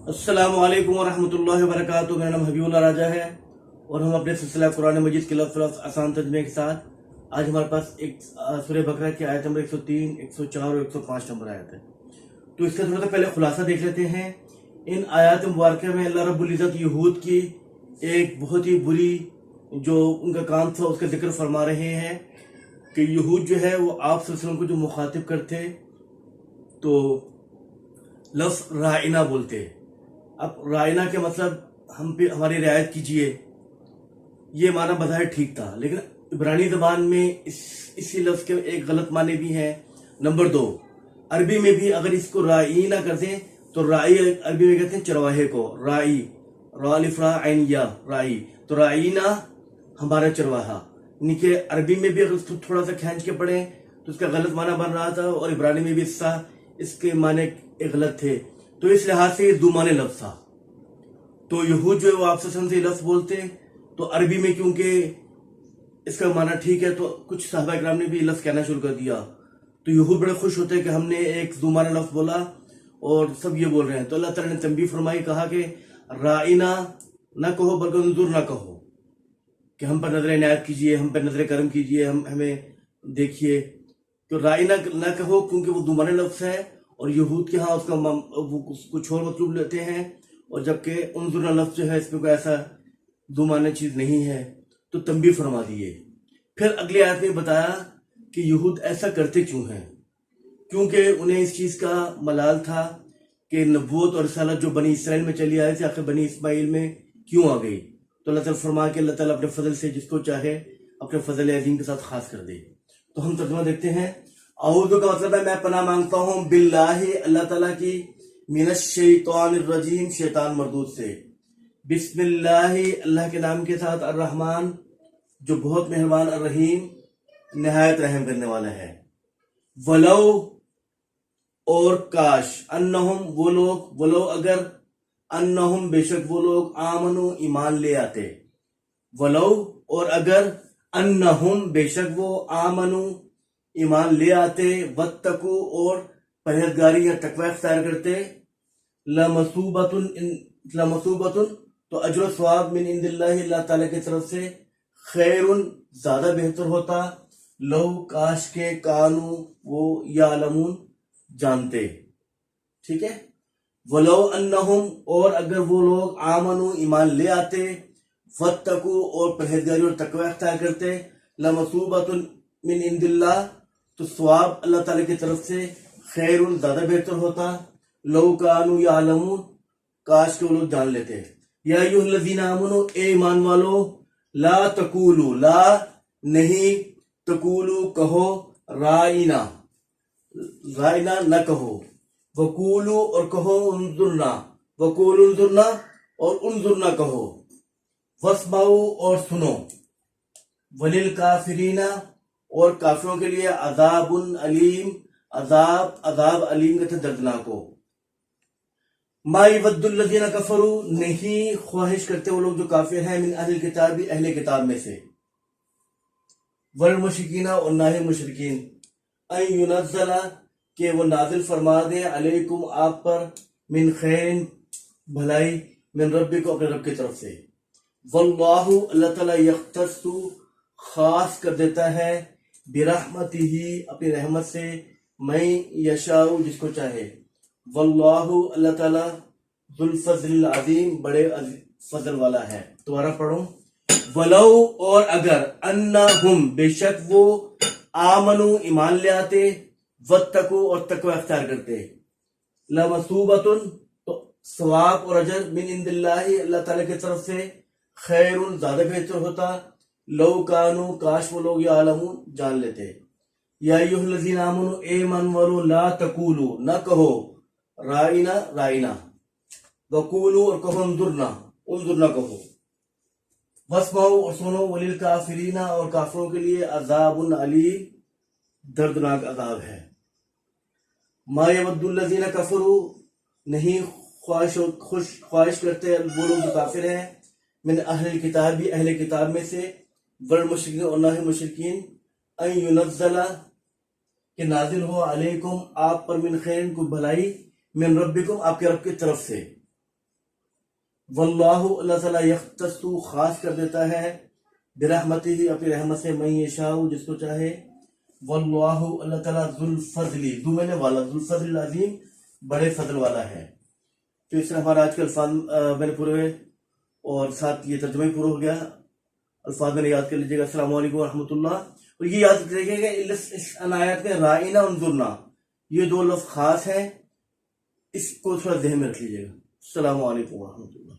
السلام علیکم ورحمۃ اللہ وبرکاتہ۔ میرا نام حبیب اللہ راجہ ہے اور ہم اپنے سلسلہ قرآن مجید کے لفظ آسان ترجمے کے ساتھ آج ہمارے پاس ایک سورہ بقرہ کی آیت نمبر 103، 104 اور 105 نمبر آیت ہے۔ تو اس کا تھوڑا سا پہلے خلاصہ دیکھ لیتے ہیں۔ ان آیات مبارکہ میں اللہ رب العزت یہود کی ایک بہت ہی بری جو ان کا کام تھا اس کا ذکر فرما رہے ہیں کہ یہود جو ہے وہ آپ صلی اللہ علیہ وسلم کو جو مخاطب کرتے تو لفظ رائنا بولتے۔ اب رائنا کے مطلب ہم پہ ہماری رعایت کیجئے، یہ معنی بظاہر ٹھیک تھا، لیکن عبرانی زبان میں اسی لفظ کے ایک غلط معنی بھی ہیں۔ نمبر 2، عربی میں بھی اگر اس کو رائنا کر دیں تو رائی عربی میں کہتے ہیں چرواہے کو، رائی، را الف را عین یا، رائی، تو رائنا ہمارا چرواہا، یعنی کہ عربی میں بھی اگر اس کو تھوڑا سا کھینچ کے پڑھیں تو اس کا غلط معنی بن رہا تھا، اور عبرانی میں بھی اس کے معنی غلط تھے، تو اس لحاظ سے یہ دو معنی لفظ تھا۔ تو یہود جو ہے وہ آپ سے لفظ بولتے، تو عربی میں کیونکہ اس کا معنی ٹھیک ہے تو کچھ صحابہ کرام نے بھی لفظ کہنا شروع کر دیا، تو یہود بڑے خوش ہوتے کہ ہم نے ایک دو معنی لفظ بولا اور سب یہ بول رہے ہیں۔ تو اللہ تعالیٰ نے تنبیہ فرمائی، کہا کہ رائنا نہ کہو بلکہ انظر نہ کہو، کہ ہم پر نظر عنایت کیجئے، ہم پر نظر کرم کیجئے، ہمیں دیکھیے۔ تو رائنا نہ کہو کیونکہ وہ دو معنی لفظ ہے، اور یہود کے ہاں اس کا وہ کچھ اور مطلوب لیتے ہیں، اور جبکہ انظر لفظ جو ہے اس میں کوئی ایسا دو معنی چیز نہیں ہے، تو تنبیہ فرما دیے۔ پھر اگلی آیت میں بتایا کہ یہود ایسا کرتے کیوں ہیں، کیونکہ انہیں اس چیز کا ملال تھا کہ نبوت اور رسالت جو بنی اسرائیل میں چلی آئی تھی آخر بنی اسماعیل میں کیوں آ گئی۔ تو اللہ تعالیٰ فرما کہ اللہ تعالیٰ اپنے فضل سے جس کو چاہے اپنے فضل عظیم کے ساتھ خاص کر دے۔ تو ہم ترجمہ دیکھتے ہیں۔ اعوذ کا مطلب ہے میں پناہ مانگتا ہوں، باللہ اللہ تعالیٰ کی، من الشیطان الرجیم شیطان مردود سے، بسم اللہ اللہ کے نام کے ساتھ، الرحمن جو بہت مہربان، الرحیم نہایت رحم کرنے والا ہے۔ ولو اور کاش، انہم وہ لوگ، ولو اگر، انہم بے شک وہ لوگ، آمنو ایمان لے آتے، ولو اور اگر، انہم بے شک وہ، آمنو ایمان لے آتے، واتقو اور پرہیزگاری یا تقوی اختیار کرتے، لمثوبۃ تو اجر و ثواب، من عند اللہ اللہ تعالیٰ کی طرف سے، خیر زیادہ بہتر ہوتا، لو کاش کے، کانو وہ، یعلمون جانتے۔ ٹھیک ہے، ولو انہم اور اگر وہ لوگ، آمنو ایمان لے آتے، واتقو اور پرہیزگاری اور تقوی اختیار کرتے، لمثوبۃ من عند اللہ تو ثواب اللہ تعالیٰ کی طرف سے، خیر زیادہ بہتر ہوتا، لو کانو یعلمون کاش کے وہ لوگ جان لیتے۔ یا ایھا الذین آمنوا اے ایمان والو، لا تقولوا لا نہیں، تقولوا کہو، رائنا رائنا نہ کہو، وقولوا اور کہو، انظرنا وقولوا انظرنا اور انظرنا کہو، واسمعوا اور سنو، وللکافرین اور کافروں کے لیے، عذاب علیم عذاب علیم کا دردناک ہو۔ ما یود الذین کفروا نہیں خواہش کرتے وہ لوگ جو کافر ہیں، من اہل کتاب اہل کتاب میں سے، والمشرکین اور نہ ہی مشرکین، ان ینزل کہ وہ نازل فرما دے، علیکم آپ پر، من خیر بھلائی، من ربکم اپنے رب کی طرف سے، واللہ اللہ تعالیٰ یختص خاص کر دیتا ہے، برحمتہ اپنی رحمت سے، میں یشاء جس کو چاہے، واللہ اللہ تعالیٰ ذو الفضل العظیم بڑے فضل والا ہے۔ دوبارہ پڑھوں، ولو اور اگر، انہم بے شک وہ، آمنو ایمان لے آتے، واتقوا اور تقوی اختیار کرتے، لمثوبۃ تو ثواب اور اجر، من عند اللہ اللہ تعالیٰ کی طرف سے، خیر زیادہ بہتر ہوتا، لو کانو کاش وہ لوگ، یعلمون جان لیتے۔ یا ایھا الذین آمنوا اے ایمان والو، لا تقولوا نہ کہو، رائنا وقولوا اور کہو، انظرنا کہو، واسمعوا اور سنو، وللکافرین اور کافروں کے لیے، عذاب علیم دردناک عذاب ہے۔ ما یود الذین کفروا نہیں خواہش کرتے وہ لوگ جو کافر ہیں، من اہل کتاب اہل کتاب میں سے، والمشرکین اور نہ ہی مشرکین، ان ینزل کہ نازل ہو، علیکم آپ پر، من خیر کو بھلائی، من ربکم آپ کے رب کی طرف سے، واللہ اللہ تعالیٰ یختص خاص کر دیتا ہے برحمتہ اپنی رحمت سے من یشاء جس کو چاہے. واللہ اللہ تعالیٰ ذو الفضل ذو میں نے والا ذو الفضل العظیم بڑے فضل والا ہے. تو اس طرح ہمارا آج کے الفاظ میں نے پورے ہوئے اور ساتھ یہ ترجمہ ہی پورا ہو گیا. الفاظ میں نے یاد کر لیجیے گا. السلام علیکم ورحمۃ اللہ. اور یہ یاد رکھیے گا اس آیات میں رائنا انظرنا یہ دو لفظ خاص ہیں, اس کو تھوڑا ذہن میں رکھ لیجیے گا. السلام علیکم ورحمۃ اللہ.